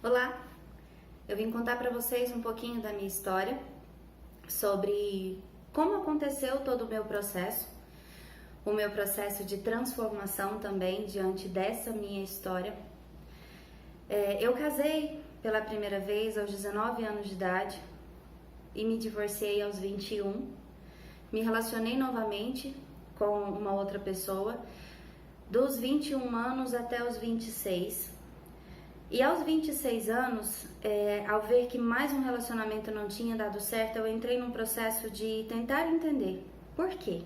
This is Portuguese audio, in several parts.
Olá, eu vim contar para vocês um pouquinho da minha história, sobre como aconteceu todo o meu processo de transformação também diante dessa minha história. Eu casei pela primeira vez aos 19 anos de idade e me divorciei aos 21. Me relacionei novamente com uma outra pessoa dos 21 anos até os 26. E aos 26 anos, ao ver que mais um relacionamento não tinha dado certo, eu entrei num processo de tentar entender por quê.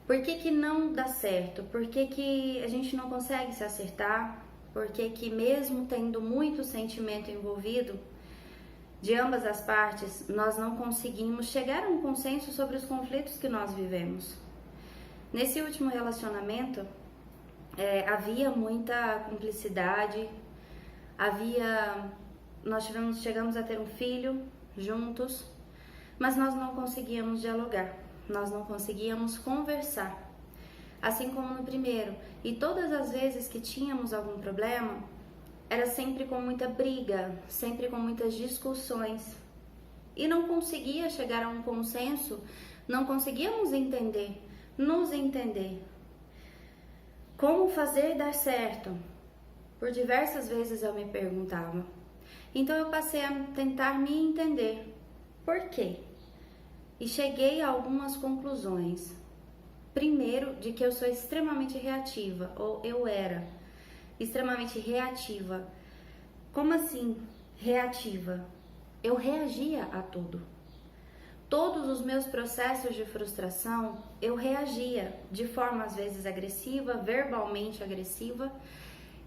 Por que que não dá certo? Por que que a gente não consegue se acertar? Por que que mesmo tendo muito sentimento envolvido, de ambas as partes, nós não conseguimos chegar a um consenso sobre os conflitos que nós vivemos? Nesse último relacionamento, havia muita cumplicidade, nós chegamos a ter um filho juntos, mas nós não conseguíamos dialogar, nós não conseguíamos conversar, assim como no primeiro. E todas as vezes que tínhamos algum problema, era sempre com muita briga, sempre com muitas discussões, e não conseguia chegar a um consenso, não conseguíamos nos entender. Como fazer dar certo? Por diversas vezes eu me perguntava. Então eu passei a tentar me entender. Por quê? E cheguei a algumas conclusões. Primeiro, de que eu sou extremamente reativa, ou eu era extremamente reativa. Como assim reativa? Eu reagia a tudo. Todos os meus processos de frustração, eu reagia de forma às vezes agressiva, verbalmente agressiva.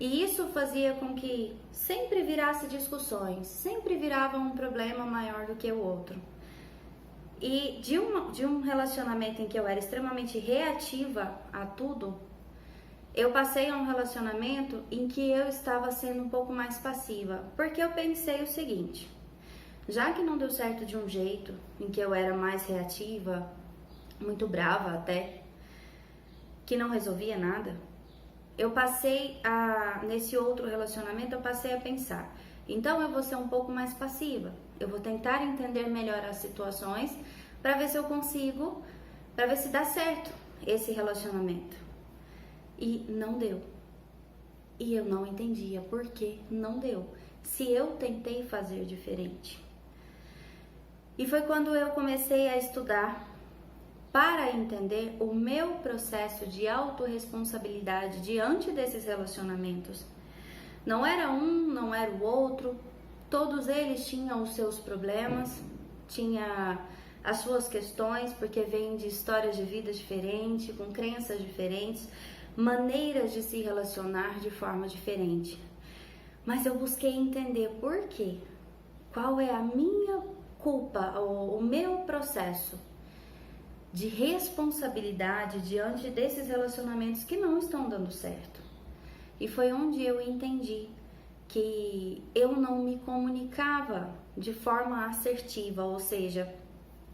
E isso fazia com que sempre virasse discussões, sempre virava um problema maior do que o outro. E de um relacionamento em que eu era extremamente reativa a tudo, eu passei a um relacionamento em que eu estava sendo um pouco mais passiva, porque eu pensei o seguinte: já que não deu certo de um jeito em que eu era mais reativa, muito brava até, que não resolvia nada, nesse outro relacionamento, eu passei a pensar, então eu vou ser um pouco mais passiva, eu vou tentar entender melhor as situações para ver se eu consigo, para ver se dá certo esse relacionamento. E não deu. E eu não entendia por que não deu, se eu tentei fazer diferente. E foi quando eu comecei a estudar para entender o meu processo de autorresponsabilidade diante desses relacionamentos. Não era um, não era o outro, todos eles tinham os seus problemas, tinha as suas questões, porque vêm de histórias de vida diferentes, com crenças diferentes, maneiras de se relacionar de forma diferente. Mas eu busquei entender por quê, qual é a minha culpa, o meu processo de responsabilidade diante desses relacionamentos que não estão dando certo. E foi onde eu entendi que eu não me comunicava de forma assertiva, ou seja,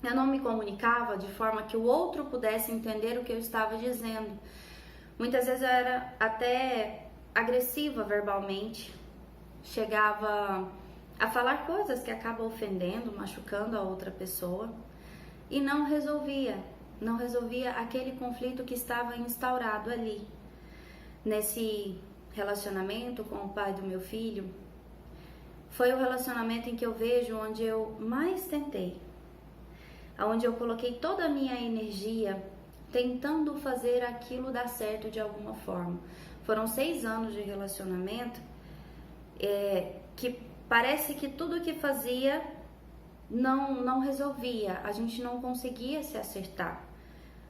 eu não me comunicava de forma que o outro pudesse entender o que eu estava dizendo. Muitas vezes eu era até agressiva verbalmente, chegava a falar coisas que acabam ofendendo, machucando a outra pessoa, e não resolvia aquele conflito que estava instaurado ali. Nesse relacionamento com o pai do meu filho, foi o relacionamento em que eu vejo onde eu mais tentei, onde eu coloquei toda a minha energia tentando fazer aquilo dar certo de alguma forma. Foram 6 anos de relacionamento que parece que tudo que fazia não resolvia, a gente não conseguia se acertar.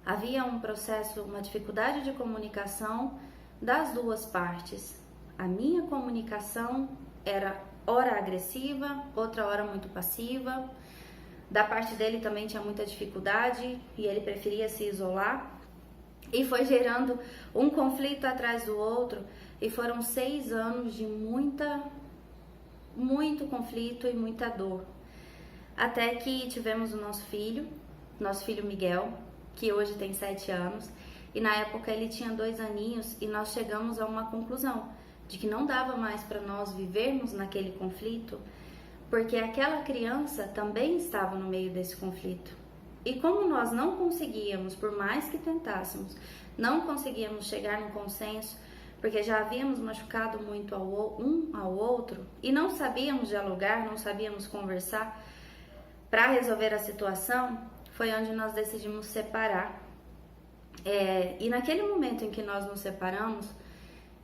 Havia um processo, uma dificuldade de comunicação das duas partes. A minha comunicação era ora agressiva, outra hora muito passiva. Da parte dele também tinha muita dificuldade e ele preferia se isolar. E foi gerando um conflito atrás do outro. E foram 6 anos de muito conflito e muita dor. Até que tivemos o nosso filho Miguel, que hoje tem 7 anos, e na época ele tinha 2 aninhos, e nós chegamos a uma conclusão, de que não dava mais para nós vivermos naquele conflito, porque aquela criança também estava no meio desse conflito. E como nós não conseguíamos, por mais que tentássemos, não conseguíamos chegar num consenso, porque já havíamos machucado muito um ao outro e não sabíamos dialogar, não sabíamos conversar para resolver a situação, foi onde nós decidimos separar. E naquele momento em que nós nos separamos,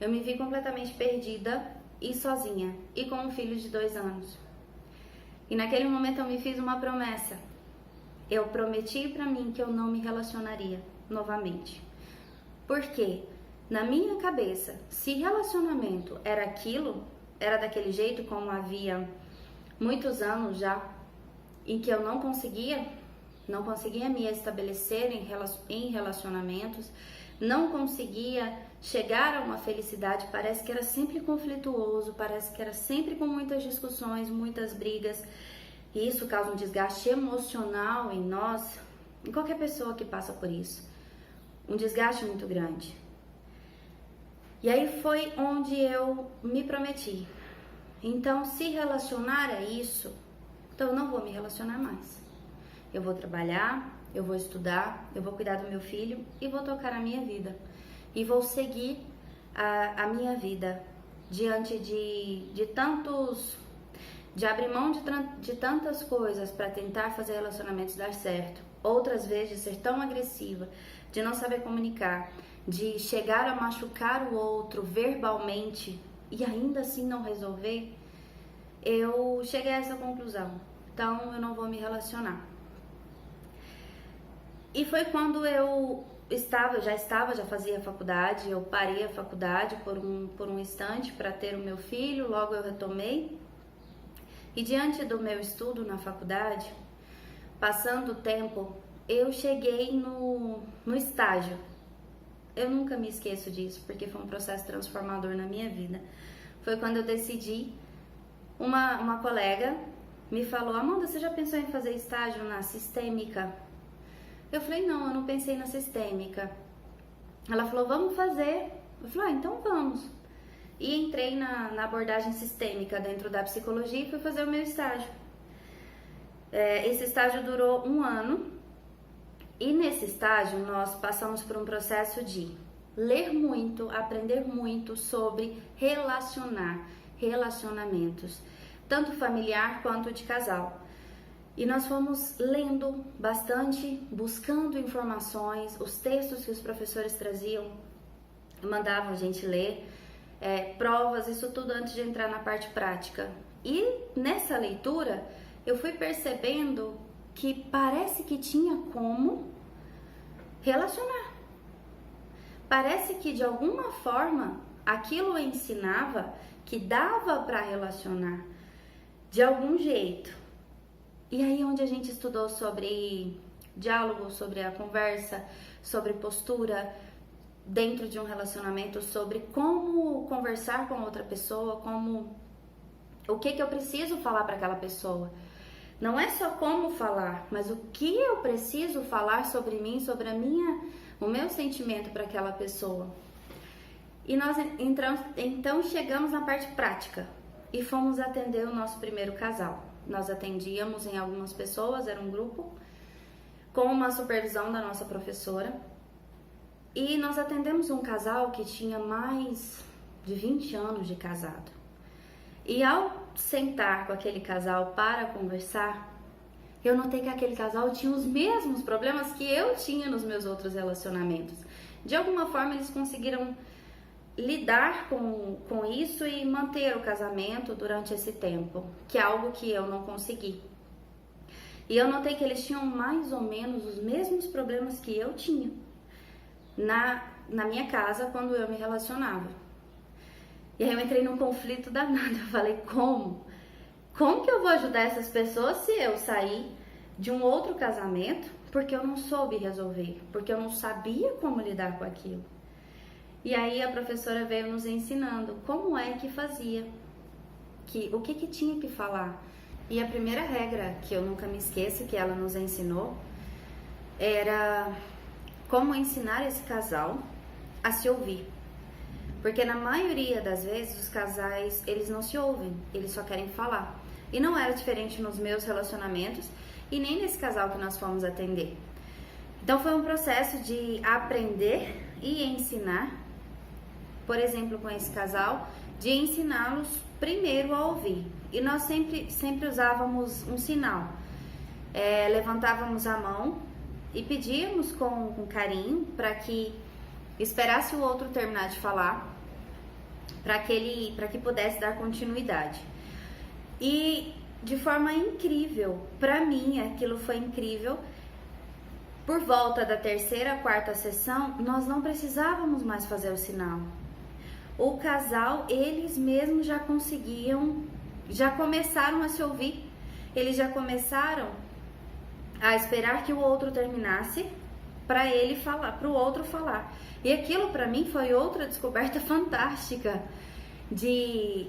eu me vi completamente perdida e sozinha, e com um filho de 2 anos. E naquele momento eu me fiz uma promessa. Eu prometi para mim que eu não me relacionaria novamente. Porque na minha cabeça, se relacionamento era aquilo, era daquele jeito como havia muitos anos já, em que eu não conseguia me estabelecer em relacionamentos, não conseguia chegar a uma felicidade, parece que era sempre conflituoso, parece que era sempre com muitas discussões, muitas brigas, e isso causa um desgaste emocional em nós, em qualquer pessoa que passa por isso, um desgaste muito grande. E aí foi onde eu me prometi, então se relacionar é isso, então eu não vou me relacionar mais. Eu vou trabalhar, eu vou estudar, eu vou cuidar do meu filho e vou tocar a minha vida. E vou seguir a minha vida diante de abrir mão de tantas coisas para tentar fazer relacionamentos dar certo. Outras vezes ser tão agressiva, de não saber comunicar, de chegar a machucar o outro verbalmente e ainda assim não resolver. Eu cheguei a essa conclusão. Então eu não vou me relacionar. E foi quando eu já fazia faculdade, eu parei a faculdade por um instante para ter o meu filho, logo eu retomei. E diante do meu estudo na faculdade, passando o tempo, eu cheguei no estágio. Eu nunca me esqueço disso, porque foi um processo transformador na minha vida. Foi quando eu decidi, uma colega me falou: Amanda, você já pensou em fazer estágio na sistêmica? Eu falei: não, eu não pensei na sistêmica. Ela falou: vamos fazer. Eu falei: então vamos. E entrei na abordagem sistêmica dentro da psicologia e fui fazer o meu estágio. Esse estágio durou 1 ano. E nesse estágio nós passamos por um processo de ler muito, aprender muito sobre relacionamentos, tanto familiar quanto de casal. E nós fomos lendo bastante, buscando informações, os textos que os professores traziam, mandavam a gente ler, provas, isso tudo antes de entrar na parte prática. E nessa leitura eu fui percebendo que parece que tinha como relacionar. Parece que de alguma forma aquilo ensinava que dava para relacionar de algum jeito. E aí onde a gente estudou sobre diálogo, sobre a conversa, sobre postura dentro de um relacionamento, sobre como conversar com outra pessoa, o que eu preciso falar para aquela pessoa. Não é só como falar, mas o que eu preciso falar sobre mim, sobre o meu sentimento para aquela pessoa. E nós então chegamos na parte prática e fomos atender o nosso primeiro casal. Nós atendíamos em algumas pessoas, era um grupo, com uma supervisão da nossa professora. E nós atendemos um casal que tinha mais de 20 anos de casado. E ao sentar com aquele casal para conversar, eu notei que aquele casal tinha os mesmos problemas que eu tinha nos meus outros relacionamentos. De alguma forma eles conseguiram lidar com isso e manter o casamento durante esse tempo, que é algo que eu não consegui. E eu notei que eles tinham mais ou menos os mesmos problemas que eu tinha na minha casa quando eu me relacionava. E aí eu entrei num conflito danado. Eu falei: como que eu vou ajudar essas pessoas se eu sair de um outro casamento porque eu não soube resolver, porque eu não sabia como lidar com aquilo? E aí a professora veio nos ensinando como é que fazia, o que tinha que falar. E a primeira regra que eu nunca me esqueço que ela nos ensinou era como ensinar esse casal a se ouvir. Porque na maioria das vezes os casais, eles não se ouvem, eles só querem falar. E não era diferente nos meus relacionamentos e nem nesse casal que nós fomos atender. Então foi um processo de aprender e ensinar, por exemplo, com esse casal, de ensiná-los primeiro a ouvir. E nós sempre usávamos um sinal. Levantávamos a mão e pedíamos com carinho para que esperasse o outro terminar de falar, para que pudesse dar continuidade. E de forma incrível, para mim aquilo foi incrível. Por volta da terceira, quarta sessão, nós não precisávamos mais fazer o sinal. O casal, eles mesmos já começaram a se ouvir. Eles já começaram a esperar que o outro terminasse para ele falar, para o outro falar. E aquilo para mim foi outra descoberta fantástica de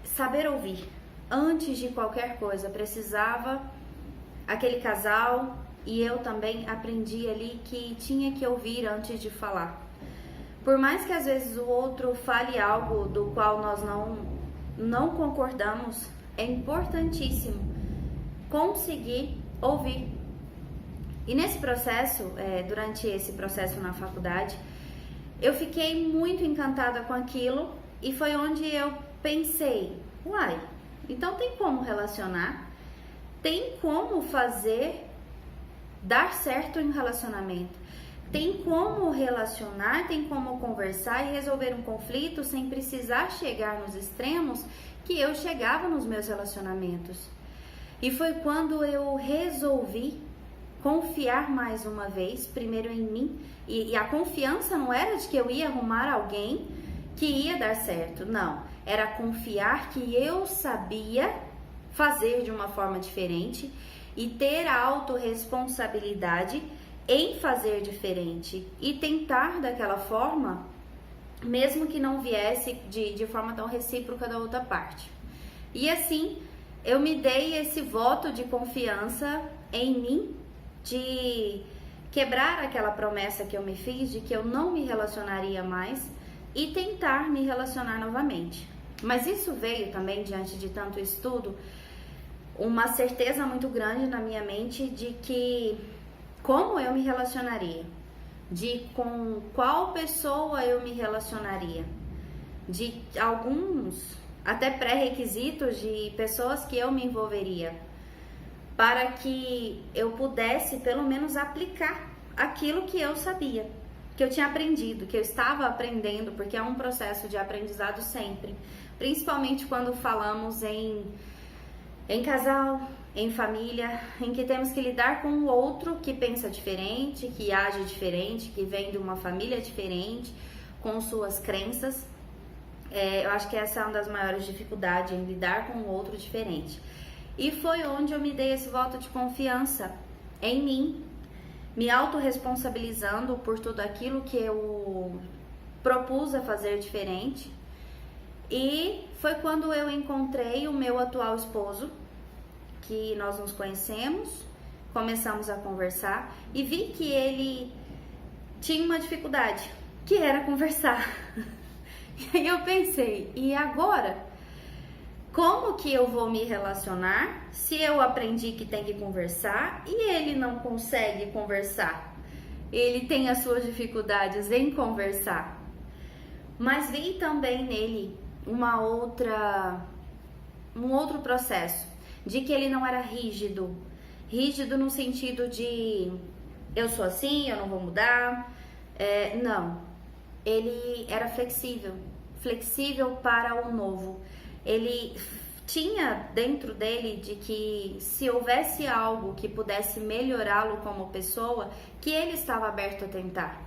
saber ouvir. Antes de qualquer coisa, precisava aquele casal, e eu também aprendi ali que tinha que ouvir antes de falar. Por mais que às vezes o outro fale algo do qual nós não concordamos, é importantíssimo conseguir ouvir. E nesse processo, durante esse processo na faculdade, eu fiquei muito encantada com aquilo e foi onde eu pensei, uai, então tem como relacionar, tem como fazer dar certo em relacionamento, tem como relacionar, tem como conversar e resolver um conflito sem precisar chegar nos extremos que eu chegava nos meus relacionamentos. E foi quando eu resolvi confiar mais uma vez, primeiro em mim, e a confiança não era de que eu ia arrumar alguém que ia dar certo, não, era confiar que eu sabia fazer de uma forma diferente e ter a autorresponsabilidade em fazer diferente e tentar daquela forma, mesmo que não viesse de forma tão recíproca da outra parte. E assim, eu me dei esse voto de confiança em mim, de quebrar aquela promessa que eu me fiz de que eu não me relacionaria mais e tentar me relacionar novamente. Mas isso veio também, diante de tanto estudo, uma certeza muito grande na minha mente de que como eu me relacionaria, de com qual pessoa eu me relacionaria, de alguns até pré-requisitos de pessoas que eu me envolveria, para que eu pudesse pelo menos aplicar aquilo que eu sabia, que eu tinha aprendido, que eu estava aprendendo, porque é um processo de aprendizado sempre, principalmente quando falamos em casal, em família, em que temos que lidar com o outro que pensa diferente, que age diferente, que vem de uma família diferente, com suas crenças. Eu acho que essa é uma das maiores dificuldades, em lidar com o outro diferente. E foi onde eu me dei esse voto de confiança em mim, me autorresponsabilizando por tudo aquilo que eu propus a fazer diferente. E foi quando eu encontrei o meu atual esposo, que nós nos conhecemos, começamos a conversar e vi que ele tinha uma dificuldade, que era conversar. E aí eu pensei, e agora? Como que eu vou me relacionar se eu aprendi que tem que conversar e ele não consegue conversar? Ele tem as suas dificuldades em conversar. Mas vi também nele um outro processo, de que ele não era rígido no sentido de eu sou assim, eu não vou mudar, não, ele era flexível para o novo. Ele tinha dentro dele de que se houvesse algo que pudesse melhorá-lo como pessoa, que ele estava aberto a tentar.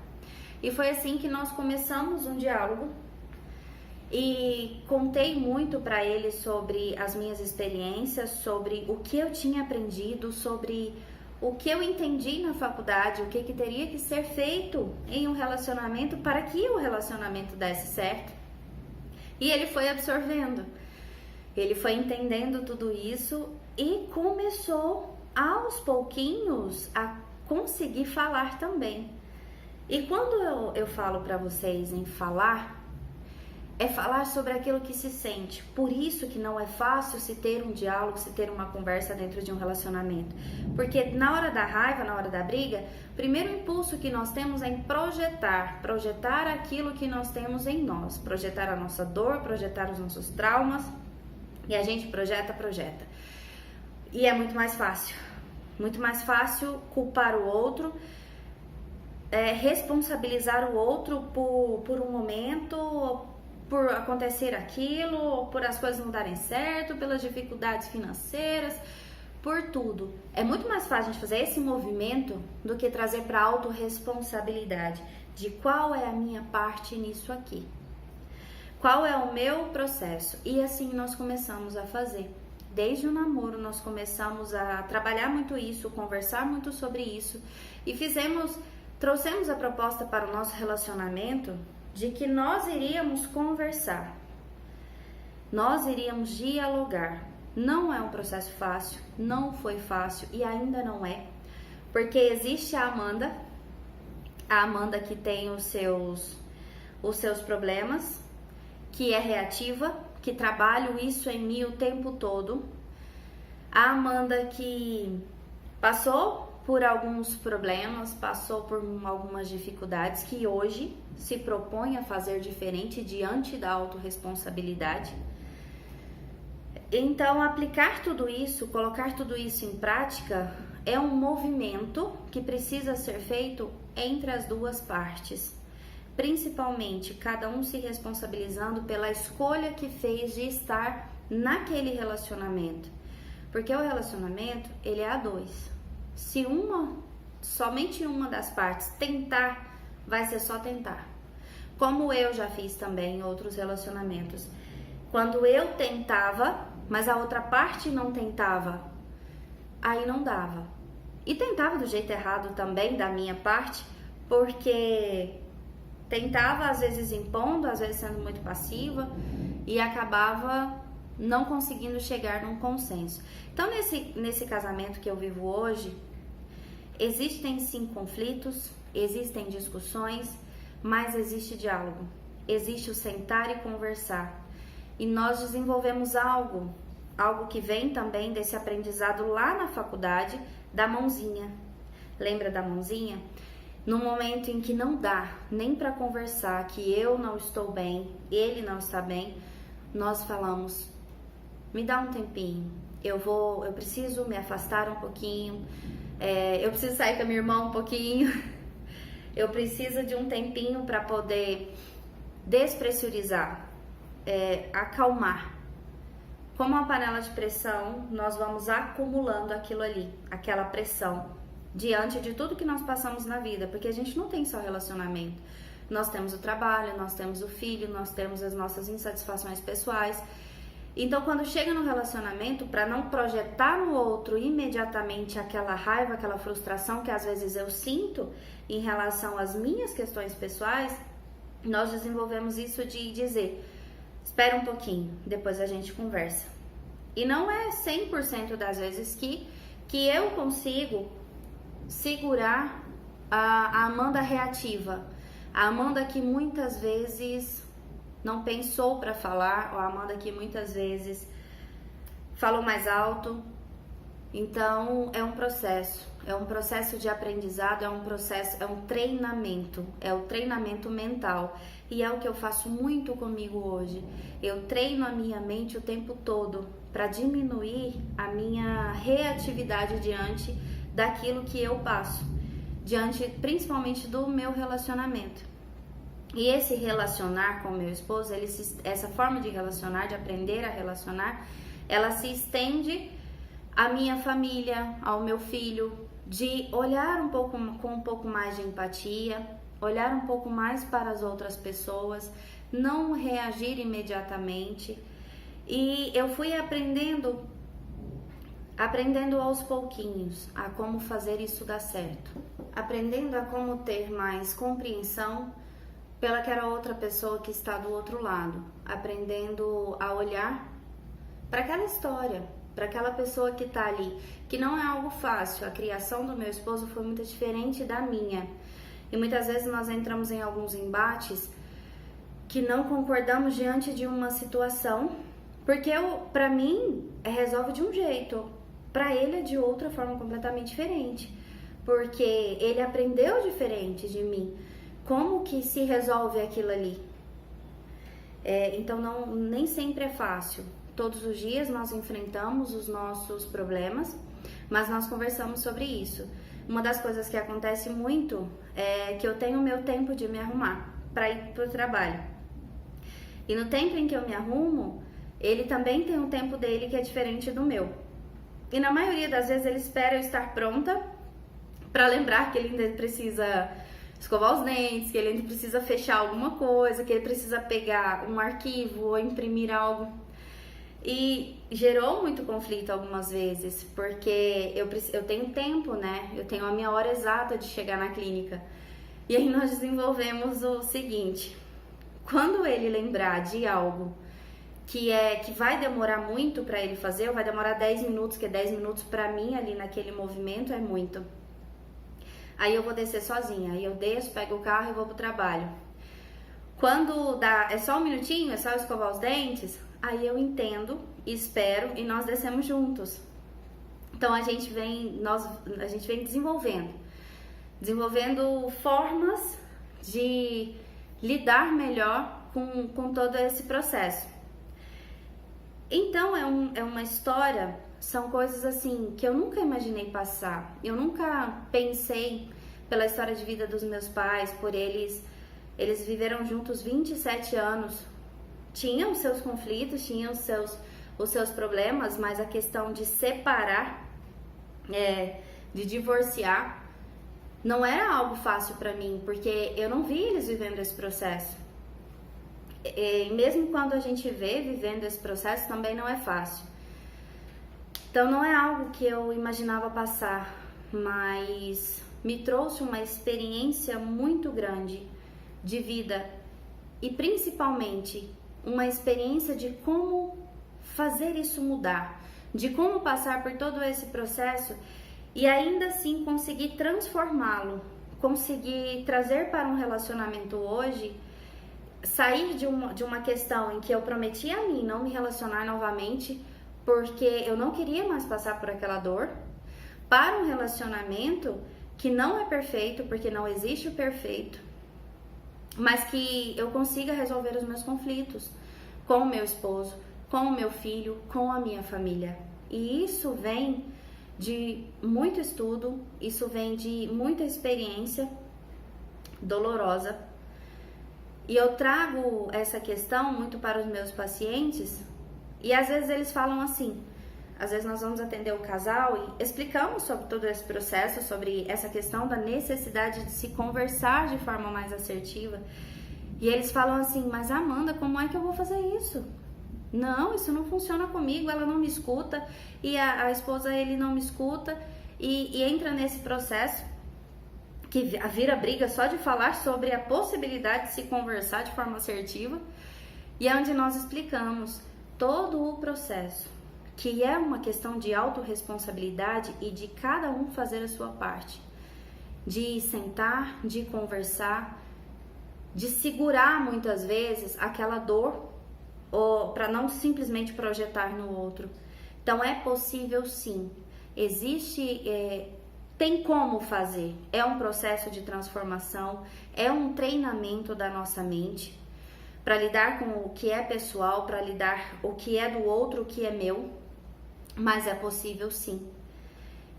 E foi assim que nós começamos um diálogo e contei muito para ele sobre as minhas experiências, sobre o que eu tinha aprendido, sobre o que eu entendi na faculdade, o que teria que ser feito em um relacionamento para que o relacionamento desse certo. E ele foi absorvendo, ele foi entendendo tudo isso e começou aos pouquinhos a conseguir falar também. E quando eu falo para vocês em falar, é falar sobre aquilo que se sente. Por isso que não é fácil se ter um diálogo, se ter uma conversa dentro de um relacionamento. Porque na hora da raiva, na hora da briga, o primeiro impulso que nós temos é em projetar aquilo que nós temos em nós, projetar a nossa dor, projetar os nossos traumas, e a gente projeta. E é muito mais fácil culpar o outro, responsabilizar o outro por um momento, por acontecer aquilo, por as coisas não darem certo, pelas dificuldades financeiras, por tudo. É muito mais fácil a gente fazer esse movimento do que trazer para a autorresponsabilidade de qual é a minha parte nisso aqui, qual é o meu processo. E assim nós começamos a fazer. Desde o namoro nós começamos a trabalhar muito isso, conversar muito sobre isso e trouxemos a proposta para o nosso relacionamento de que nós iríamos conversar, nós iríamos dialogar. Não é um processo fácil, não foi fácil e ainda não é, porque existe a Amanda que tem os seus problemas, que é reativa, que trabalha isso em mim o tempo todo. A Amanda que passou por alguns problemas, passou por algumas dificuldades, que hoje se propõe a fazer diferente diante da autorresponsabilidade. Então, aplicar tudo isso, colocar tudo isso em prática, é um movimento que precisa ser feito entre as duas partes. Principalmente, cada um se responsabilizando pela escolha que fez de estar naquele relacionamento. Porque o relacionamento, ele é a dois. Se somente uma das partes tentar, vai ser só tentar. Como eu já fiz também em outros relacionamentos. Quando eu tentava, mas a outra parte não tentava, aí não dava. E tentava do jeito errado também da minha parte, porque tentava às vezes impondo, às vezes sendo muito passiva e acabava não conseguindo chegar num consenso. Então nesse casamento que eu vivo hoje, existem sim conflitos, existem discussões, mas existe diálogo, existe o sentar e conversar. E nós desenvolvemos algo que vem também desse aprendizado lá na faculdade, da mãozinha. Lembra da mãozinha? No momento em que não dá nem para conversar, que eu não estou bem, ele não está bem, nós falamos: me dá um tempinho, eu preciso me afastar um pouquinho, eu preciso sair com a minha irmã um pouquinho, eu preciso de um tempinho para poder despressurizar, acalmar. Como uma panela de pressão, nós vamos acumulando aquilo ali, aquela pressão, diante de tudo que nós passamos na vida, porque a gente não tem só relacionamento. Nós temos o trabalho, nós temos o filho, nós temos as nossas insatisfações pessoais. Então, quando chega no relacionamento, para não projetar no outro imediatamente aquela raiva, aquela frustração que às vezes eu sinto em relação às minhas questões pessoais, nós desenvolvemos isso de dizer: espera um pouquinho, depois a gente conversa. E não é 100% das vezes que eu consigo segurar a Amanda reativa, a Amanda que muitas vezes não pensou para falar, ou a Amanda que muitas vezes falou mais alto. Então é um processo de aprendizado, é um treinamento, é o treinamento mental. E é o que eu faço muito comigo hoje. Eu treino a minha mente o tempo todo para diminuir a minha reatividade diante daquilo que eu passo, diante principalmente do meu relacionamento. E esse relacionar com o meu esposo, essa forma de relacionar, de aprender a relacionar, ela se estende à minha família, ao meu filho, de olhar com um pouco mais de empatia, olhar um pouco mais para as outras pessoas, não reagir imediatamente. E eu fui aprendendo aos pouquinhos a como fazer isso dar certo, aprendendo a como ter mais compreensão pelaquela outra pessoa que está do outro lado, aprendendo a olhar para aquela história, para aquela pessoa que está ali, que não é algo fácil. A criação do meu esposo foi muito diferente da minha. E muitas vezes nós entramos em alguns embates que não concordamos diante de uma situação, porque para mim resolve de um jeito, para ele é de outra forma completamente diferente, porque ele aprendeu diferente de mim. Como que se resolve aquilo ali? Então nem sempre é fácil. Todos os dias nós enfrentamos os nossos problemas, mas nós conversamos sobre isso. Uma das coisas que acontece muito é que eu tenho o meu tempo de me arrumar para ir para o trabalho. E no tempo em que eu me arrumo, ele também tem um tempo dele que é diferente do meu. E na maioria das vezes ele espera eu estar pronta para lembrar que ele ainda precisa escovar os dentes, que ele ainda precisa fechar alguma coisa, que ele precisa pegar um arquivo ou imprimir algo. E gerou muito conflito algumas vezes, porque eu tenho tempo, né? Eu tenho a minha hora exata de chegar na clínica. E aí nós desenvolvemos o seguinte: quando ele lembrar de algo que vai demorar muito para ele fazer, ou vai demorar 10 minutos, que 10 minutos para mim ali naquele movimento é muito. Aí eu vou descer sozinha, aí eu desço, pego o carro e vou pro trabalho. Quando é só um minutinho, é só escovar os dentes, aí eu entendo, espero e nós descemos juntos. Então a gente vem desenvolvendo formas de lidar melhor com todo esse processo. Então é uma história, são coisas assim que eu nunca imaginei passar. Eu nunca pensei pela história de vida dos meus pais, por eles viveram juntos 27 anos. Tinham seus conflitos, tinham os seus problemas, mas a questão de separar, de divorciar, não era algo fácil para mim, porque eu não vi eles vivendo esse processo. E mesmo quando a gente vê vivendo esse processo, também não é fácil. Então não é algo que eu imaginava passar, mas me trouxe uma experiência muito grande de vida e principalmente uma experiência de como fazer isso mudar, de como passar por todo esse processo e ainda assim conseguir transformá-lo, conseguir trazer para um relacionamento hoje, sair de uma questão em que eu prometi a mim não me relacionar novamente porque eu não queria mais passar por aquela dor, para um relacionamento que não é perfeito, porque não existe o perfeito, mas que eu consiga resolver os meus conflitos com o meu esposo, com o meu filho, com a minha família. E isso vem de muito estudo, isso vem de muita experiência dolorosa. E eu trago essa questão muito para os meus pacientes e às vezes eles falam assim, às vezes nós vamos atender o casal e explicamos sobre todo esse processo, sobre essa questão da necessidade de se conversar de forma mais assertiva. E eles falam assim, mas Amanda, como é que eu vou fazer isso? Não, isso não funciona comigo, ela não me escuta e a esposa, ele não me escuta e entra nesse processo que vira briga só de falar sobre a possibilidade de se conversar de forma assertiva, e é onde nós explicamos todo o processo, que é uma questão de autorresponsabilidade e de cada um fazer a sua parte, de sentar, de conversar, de segurar muitas vezes aquela dor, ou para não simplesmente projetar no outro. Então é possível sim, tem como fazer, é um processo de transformação, é um treinamento da nossa mente para lidar com o que é pessoal, para lidar o que é do outro, o que é meu, mas é possível sim.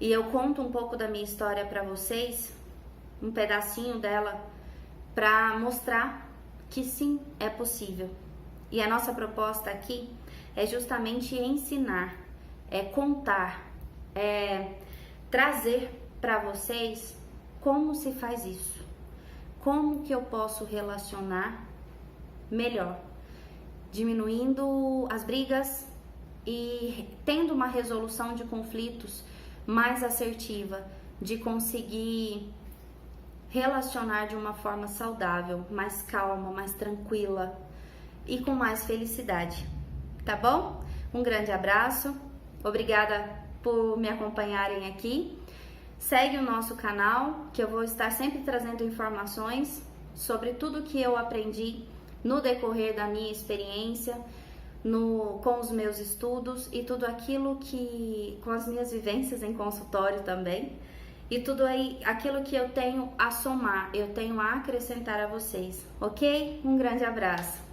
E eu conto um pouco da minha história para vocês, um pedacinho dela, para mostrar que sim, é possível. E a nossa proposta aqui é justamente ensinar, é contar, é trazer para vocês como se faz isso, como que eu posso relacionar melhor, diminuindo as brigas e tendo uma resolução de conflitos mais assertiva, de conseguir relacionar de uma forma saudável, mais calma, mais tranquila e com mais felicidade, tá bom? Um grande abraço, obrigada por me acompanharem aqui. Segue o nosso canal, que eu vou estar sempre trazendo informações sobre tudo que eu aprendi no decorrer da minha experiência, com os meus estudos e tudo aquilo que, com as minhas vivências em consultório também, e tudo aí, aquilo que eu tenho a somar, eu tenho a acrescentar a vocês, ok? Um grande abraço!